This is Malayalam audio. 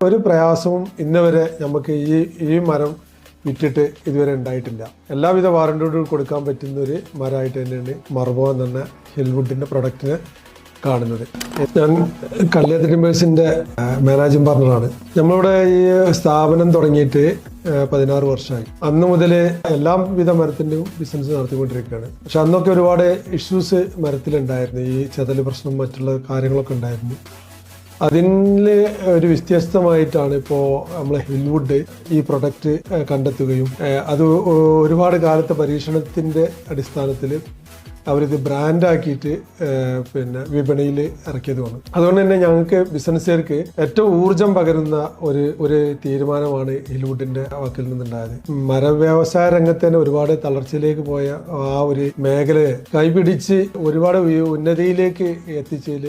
ഒരു പ്രയാസവും ഇന്നുവരെ നമുക്ക് ഈ മരം വിറ്റിട്ട് ഇതുവരെ ഉണ്ടായിട്ടില്ല. എല്ലാവിധ വാറണ്ടിയോടും കൊടുക്കാൻ പറ്റുന്ന ഒരു മരമായിട്ട് തന്നെയാണ് മർബോ എന്ന ഹിൽവുഡിൻ്റെ പ്രൊഡക്റ്റിനെ കാണുന്നത്. ഞാൻ കല്യാത്ത് ടിമ്പേഴ്സിൻ്റെ മാനേജിംഗ് പാർട്ണറാണ്. നമ്മളിവിടെ ഈ സ്ഥാപനം തുടങ്ങിയിട്ട് 16 വർഷമായി. അന്ന് മുതൽ എല്ലാവിധ മരത്തിൻ്റെയും ബിസിനസ് നടത്തിക്കൊണ്ടിരിക്കുകയാണ്. പക്ഷെ അന്നൊക്കെ ഒരുപാട് ഇഷ്യൂസ് മരത്തിലുണ്ടായിരുന്നു. ഈ ചെതല് പ്രശ്നം മറ്റുള്ള കാര്യങ്ങളൊക്കെ ഉണ്ടായിരുന്നു. അതിൽ ഒരു വ്യത്യസ്തമായിട്ടാണ് ഇപ്പോൾ നമ്മളെ ഹിൽവുഡ് ഈ പ്രൊഡക്റ്റ് കണ്ടെത്തുകയും അത് ഒരുപാട് കാലത്തെ പരീക്ഷണത്തിൻ്റെ അടിസ്ഥാനത്തിൽ അവരിത് ബ്രാൻഡാക്കിയിട്ട് വിപണിയിൽ ഇറക്കിയതുമാണ്. അതുകൊണ്ട് തന്നെ ഞങ്ങൾക്ക് ബിസിനസ്സുകാർക്ക് ഏറ്റവും ഊർജം പകരുന്ന ഒരു തീരുമാനമാണ് ഹിൽവുഡിന്റെ വാക്കിൽ നിന്നുണ്ടായത്. മരവ്യവസായ രംഗത്ത് തന്നെ ഒരുപാട് തളർച്ചയിലേക്ക് പോയ ആ ഒരു മേഖലയെ കൈപിടിച്ച് ഒരുപാട് ഉന്നതിയിലേക്ക് എത്തിച്ചതിൽ